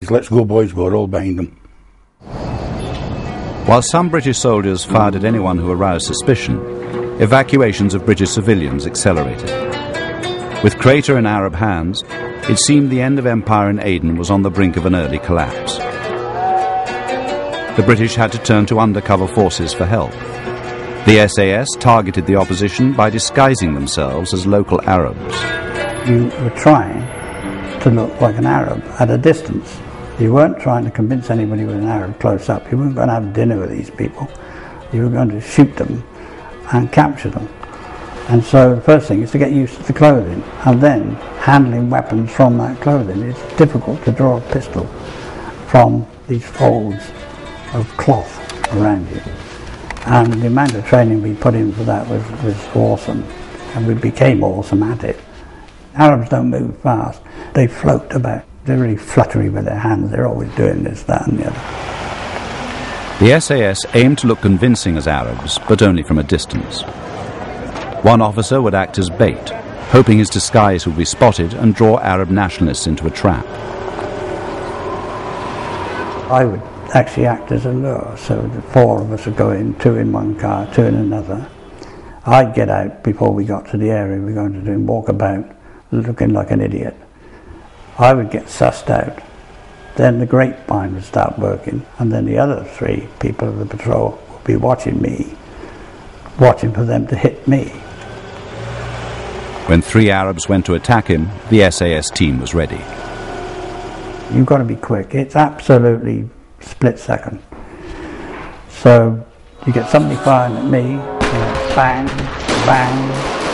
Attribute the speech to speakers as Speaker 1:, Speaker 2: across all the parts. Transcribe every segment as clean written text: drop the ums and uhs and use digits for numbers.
Speaker 1: Let's go, boys, we're all behind them.
Speaker 2: While some British soldiers fired at anyone who aroused suspicion, evacuations of British civilians accelerated. With Crater in Arab hands, it seemed the end of empire in Aden was on the brink of an early collapse. The British had to turn to undercover forces for help. The SAS targeted the opposition by disguising themselves as local Arabs.
Speaker 3: You were trying to look like an Arab at a distance. You weren't trying to convince anybody with an Arab close up. You weren't going to have dinner with these people. You were going to shoot them and capture them. And so the first thing is to get used to the clothing, and then handling weapons from that clothing. It's difficult to draw a pistol from these folds of cloth around you. And the amount of training we put in for that was awesome, and we became awesome at it. Arabs don't move fast, they float about. They're really fluttery with their hands, they're always doing this, that and the other.
Speaker 2: The SAS aimed to look convincing as Arabs, but only from a distance. One officer would act as bait, hoping his disguise would be spotted and draw Arab nationalists into a trap.
Speaker 3: I would actually act as a lure, so the four of us would go in, two in one car, two in another. I'd get out before we got to the area we were going to do and walk about looking like an idiot. I would get sussed out. Then the grapevine would start working, and then the other three people of the patrol would be watching me, watching for them to hit me.
Speaker 2: When three Arabs went to attack him, the SAS team was ready.
Speaker 3: You've got to be quick. It's absolutely split second. So you get somebody firing at me, bang, bang,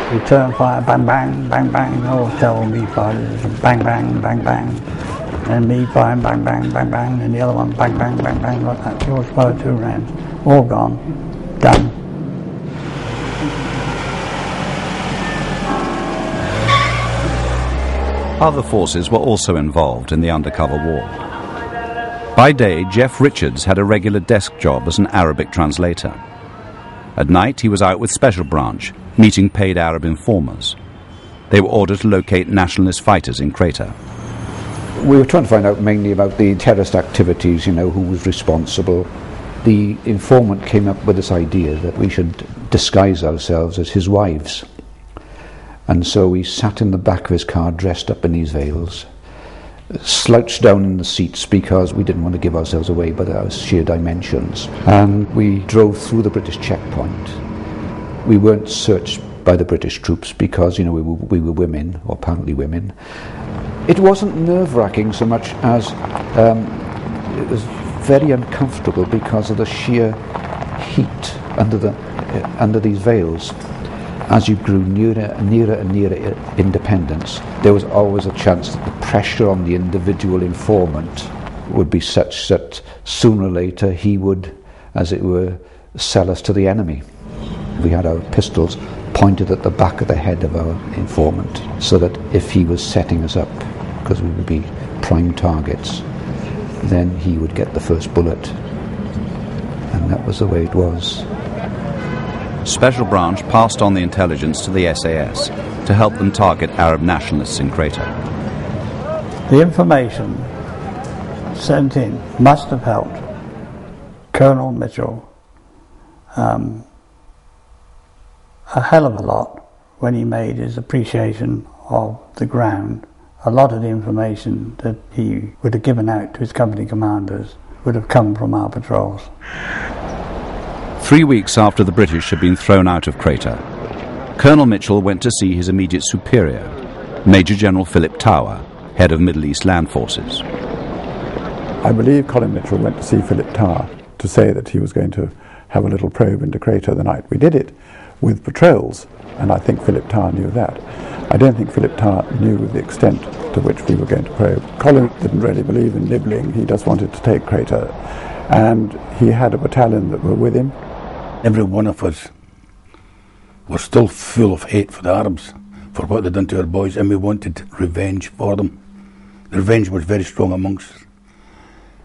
Speaker 3: return fire, bang, bang, bang, bang. I always tell me fighters, bang, bang, bang, bang. And me firing, bang, bang, bang, bang, and the other one, bang, bang, bang, bang, like that. You always fire 2 rounds. All gone. Done.
Speaker 2: Other forces were also involved in the undercover war. By day, Jeff Richards had a regular desk job as an Arabic translator. At night, he was out with Special Branch, meeting paid Arab informers. They were ordered to locate nationalist fighters in Crater.
Speaker 4: We were trying to find out mainly about the terrorist activities, who was responsible. The informant came up with this idea that we should disguise ourselves as his wives. And so we sat in the back of his car dressed up in these veils, slouched down in the seats because we didn't want to give ourselves away by our sheer dimensions. And we drove through the British checkpoint. We weren't searched by the British troops because, we were women, or apparently women. It wasn't nerve-wracking so much as it was very uncomfortable because of the sheer heat under these veils. As you grew nearer and nearer independence, there was always a chance that the pressure on the individual informant would be such that sooner or later he would, as it were, sell us to the enemy. We had our pistols pointed at the back of the head of our informant, so that if he was setting us up, because we would be prime targets, then he would get the first bullet. And that was the way it was.
Speaker 2: Special Branch passed on the intelligence to the SAS to help them target Arab nationalists in Crater.
Speaker 3: The information sent in must have helped Colonel Mitchell a hell of a lot when he made his appreciation of the ground. A lot of the information that he would have given out to his company commanders would have come from our patrols.
Speaker 2: 3 weeks after the British had been thrown out of Crater, Colonel Mitchell went to see his immediate superior, Major General Philip Tower, head of Middle East Land Forces.
Speaker 5: I believe Colin Mitchell went to see Philip Tower to say that he was going to have a little probe into Crater the night. We did it with patrols, and I think Philip Tower knew that. I don't think Philip Tower knew the extent to which we were going to probe. Colin didn't really believe in nibbling. He just wanted to take Crater, and he had a battalion that were with him.
Speaker 1: Every one of us were still full of hate for the Arabs, for what they'd done to our boys, and we wanted revenge for them. The revenge was very strong amongst us.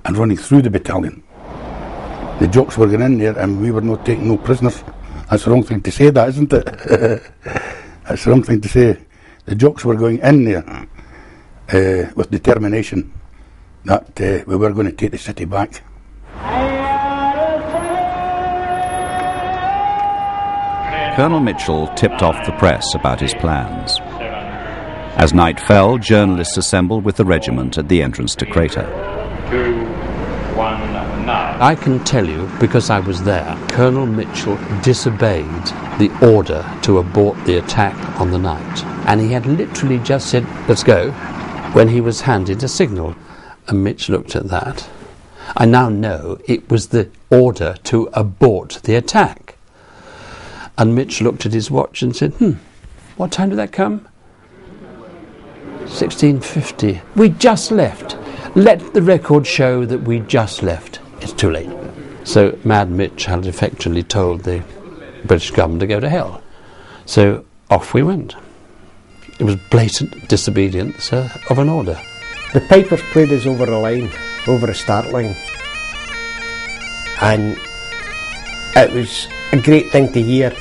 Speaker 1: And running through the battalion, the jocks were going in there and we were not taking no prisoners. That's the wrong thing to say, that, isn't it? That's the wrong thing to say. The jocks were going in there with determination that we were going to take the city back.
Speaker 2: Colonel Mitchell tipped off the press about his plans. As night fell, journalists assembled with the regiment at the entrance to Crater.
Speaker 6: 2, 1, now.
Speaker 7: I can tell you, because I was there, Colonel Mitchell disobeyed the order to abort the attack on the night. And he had literally just said, let's go, when he was handed a signal. And Mitch looked at that. I now know it was the order to abort the attack. And Mitch looked at his watch and said, what time did that come? 16:50. We just left. Let the record show that we just left. It's too late. So Mad Mitch had effectively told the British government to go to hell. So off we went. It was blatant disobedience of an order.
Speaker 8: The pipers played us over a line, over a start line. And it was a great thing to hear.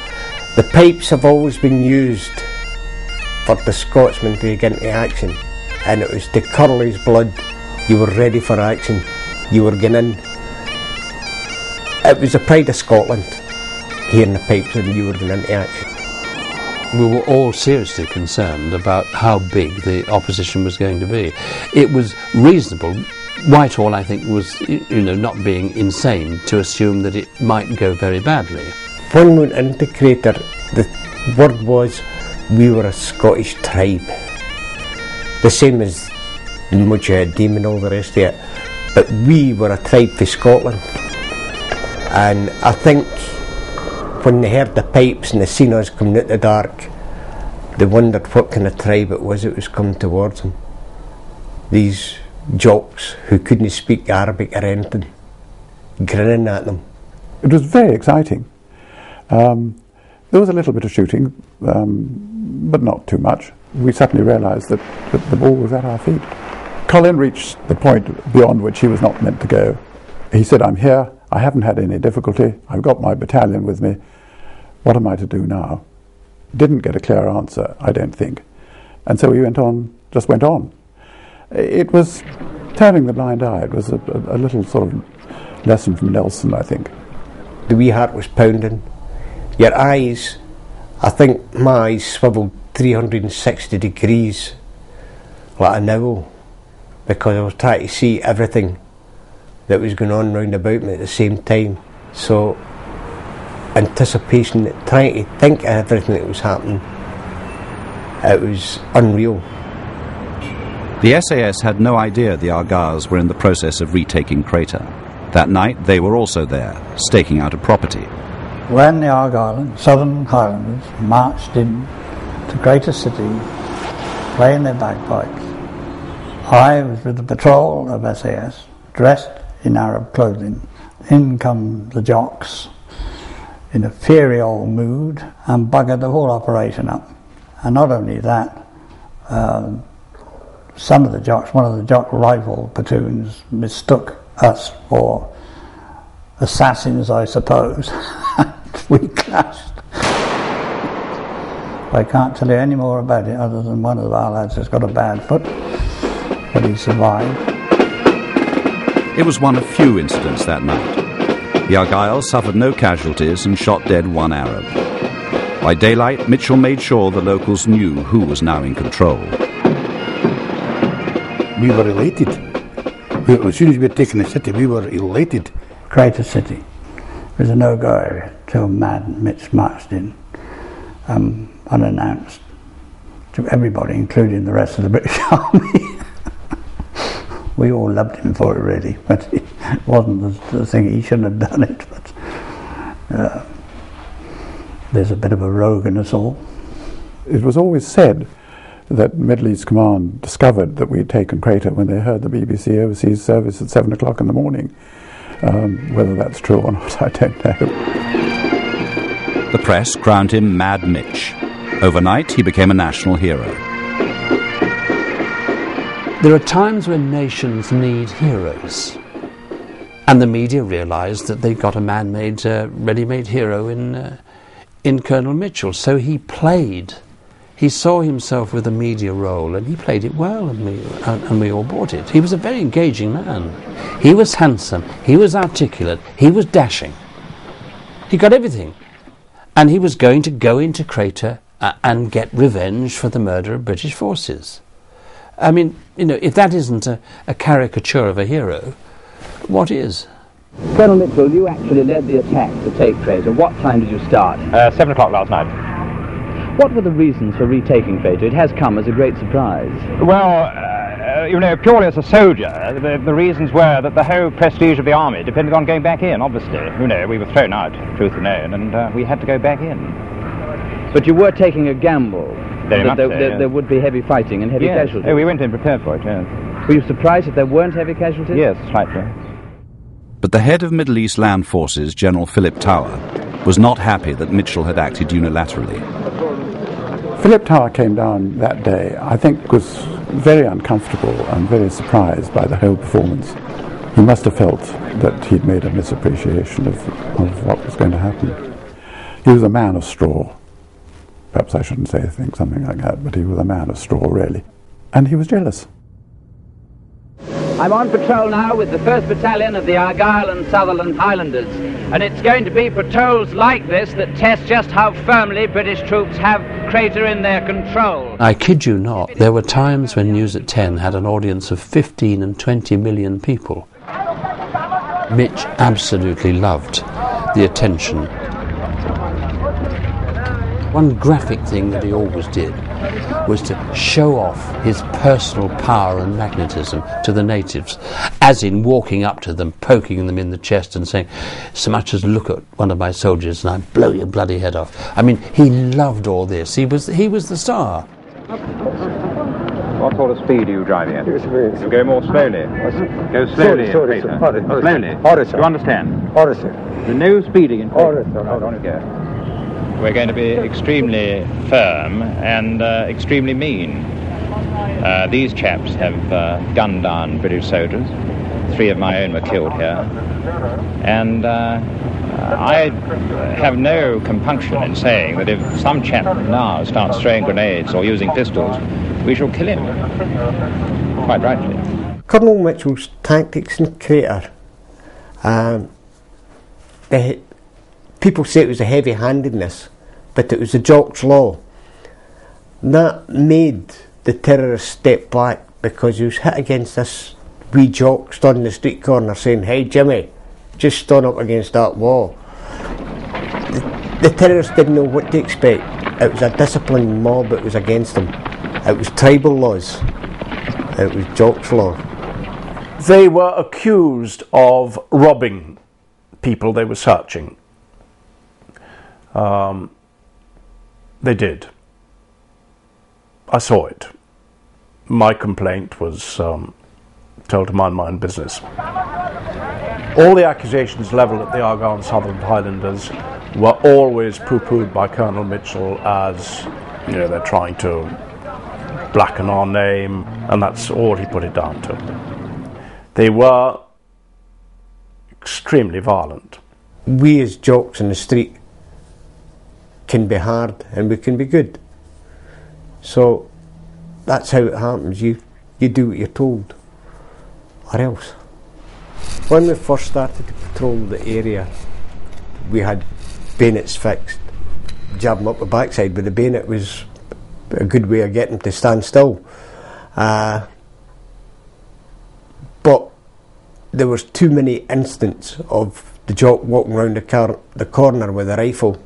Speaker 8: The pipes have always been used for the Scotsman to get into action, and it was to curdle his blood. You were ready for action, you were going in. It was the pride of Scotland, hearing the pipes and you were going into action.
Speaker 7: We were all seriously concerned about how big the opposition was going to be. It was reasonable. Whitehall, I think, was not being insane to assume that it might go very badly.
Speaker 8: When we went into Crater, the word was we were a Scottish tribe. The same as the Mujahideen and all the rest of it. But we were a tribe for Scotland. And I think when they heard the pipes and they seen us coming out the dark, they wondered what kind of tribe it was coming towards them. These jocks who couldn't speak Arabic or anything, grinning at them.
Speaker 5: It was very exciting. There was a little bit of shooting, but not too much. We suddenly realised that the ball was at our feet. Colin reached the point beyond which he was not meant to go. He said, I'm here, I haven't had any difficulty, I've got my battalion with me, what am I to do now? Didn't get a clear answer, I don't think. And so we just went on. It was turning the blind eye. It was a little sort of lesson from Nelson, I think.
Speaker 8: The wee heart was pounding. Your eyes, I think my eyes swiveled 360 degrees like an owl, because I was trying to see everything that was going on round about me at the same time. So anticipation, trying to think of everything that was happening, it was unreal.
Speaker 2: The SAS had no idea the Argylls were in the process of retaking Crater. That night they were also there, staking out a property.
Speaker 3: When the Argyll and Southern Highlanders marched in to Crater City, playing their bagpipes, I was with the patrol of SAS, dressed in Arab clothing. In come the jocks, in a fiery old mood, and buggered the whole operation up. And not only that, some of the jocks, one of the jock rifle platoons, mistook us for assassins, I suppose. We clashed. I can't tell you any more about it other than one of our lads has got a bad foot, but he survived.
Speaker 2: It was one of few incidents that night. The Argylls suffered no casualties and shot dead one Arab. By daylight, Mitchell made sure the locals knew who was now in control.
Speaker 1: We were elated. As soon as we had taken the city, we were elated.
Speaker 3: Crater City was a no-go area till Mad Mitch marched in, unannounced, to everybody, including the rest of the British Army. We all loved him for it, really, but it wasn't the thing. He shouldn't have done it. But there's a bit of a rogue in us all.
Speaker 5: It was always said that Middle East Command discovered that we had taken Crater when they heard the BBC Overseas Service at 7 o'clock in the morning. Whether that's true or not, I don't know.
Speaker 2: The press crowned him Mad Mitch. Overnight, he became a national hero.
Speaker 7: There are times when nations need heroes, and the media realised that they got a man-made, ready-made hero in Colonel Mitchell. So he played he saw himself with a media role, and he played it well, and we all bought it. He was a very engaging man. He was handsome, he was articulate, he was dashing. He got everything. And he was going to go into Crater and get revenge for the murder of British forces. I mean, you know, if that isn't a caricature of a hero, what is?
Speaker 9: Colonel Mitchell, you actually led the attack to take Crater. What time did you start?
Speaker 6: 7 o'clock last night.
Speaker 9: What were the reasons for retaking Crater? It has come as a great surprise.
Speaker 6: Well, you know, purely as a soldier, the reasons were that the whole prestige of the army depended on going back in, obviously. You know, we were thrown out, truth be known, and we had to go back in.
Speaker 9: But you were taking a gamble.
Speaker 6: Very much so, yes.
Speaker 9: There would be heavy fighting and heavy casualties.
Speaker 6: Oh, we went in prepared for it, yes.
Speaker 9: Were you surprised that there weren't heavy casualties?
Speaker 6: Yes, slightly.
Speaker 2: But the head of Middle East Land Forces, General Philip Tower, was not happy that Mitchell had acted unilaterally.
Speaker 5: Philip Tower came down that day, I think was very uncomfortable and very surprised by the whole performance. He must have felt that he'd made a misappreciation of what was going to happen. He was a man of straw. Perhaps I shouldn't say something like that, but he was a man of straw, really. And he was jealous.
Speaker 9: I'm on patrol now with the 1st Battalion of the Argyll and Sutherland Highlanders, and it's going to be patrols like this that test just how firmly British troops have Crater in their control.
Speaker 7: I kid you not, there were times when News at 10 had an audience of 15 and 20 million people. Mitch absolutely loved the attention. One graphic thing that he always did was to show off his personal power and magnetism to the natives, as in walking up to them, poking them in the chest and saying, so much as look at one of my soldiers and I blow your bloody head off. I mean, he loved all this. He was the star.
Speaker 6: What sort of speed are you driving at? You go more slowly. Go slowly,
Speaker 10: Sorry.
Speaker 6: Slowly.
Speaker 10: Order,
Speaker 6: Do you understand?
Speaker 10: Order, sir.
Speaker 6: There's no speeding in
Speaker 10: Order,
Speaker 6: Crater.
Speaker 10: sir.
Speaker 6: Hold on, go. We're going to be extremely firm and extremely mean. These chaps have gunned down British soldiers. 3 of my own were killed here. And I have no compunction in saying that if some chap now starts throwing grenades or using pistols, we shall kill him. Quite rightly.
Speaker 8: Colonel Mitchell's tactics in Crater, people say it was a heavy-handedness, but it was the Jock's law. That made the terrorists step back because he was hit against this wee Jock stood in the street corner saying, hey Jimmy, just stand up against that wall. The terrorists didn't know what to expect. It was a disciplined mob that was against them. It was tribal laws. It was Jock's law.
Speaker 11: They were accused of robbing people they were searching. They did. I saw it. My complaint was told to mind my own business. All the accusations levelled at the Argyll and Sutherland Highlanders were always poo-pooed by Colonel Mitchell as, you know, they're trying to blacken our name, and that's all he put it down to. They were extremely violent.
Speaker 8: We as jocks in the street can be hard and we can be good. So that's how it happens. You do what you're told, or else. When we first started to patrol the area, we had bayonets fixed. Jab them up the backside, but the bayonet was a good way of getting them to stand still. But there was too many instances of the jock walking around the corner with a rifle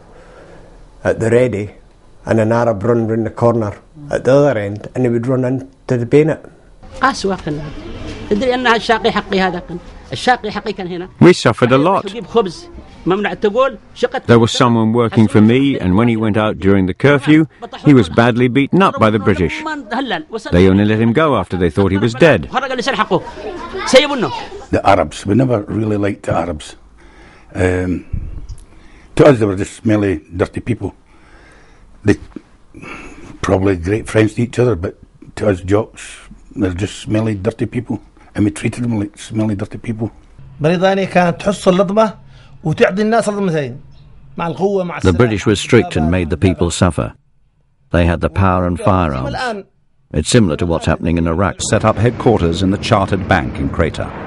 Speaker 8: at the ready, and an Arab run round the corner at the other end, and he would run into the bayonet.
Speaker 12: We suffered a lot. There was someone working for me, and when he went out during the curfew, he was badly beaten up by the British. They only let him go after they thought he was dead.
Speaker 1: The Arabs, we never really liked the Arabs. To us they were just smelly, dirty people. They probably great friends to each other, but to us jocks, they're just smelly, dirty people, and we treated them like smelly, dirty people.
Speaker 2: The British were strict and made the people suffer. They had the power and firearms. It's similar to what's happening in Iraq.
Speaker 10: Set up headquarters in the chartered bank in Crater.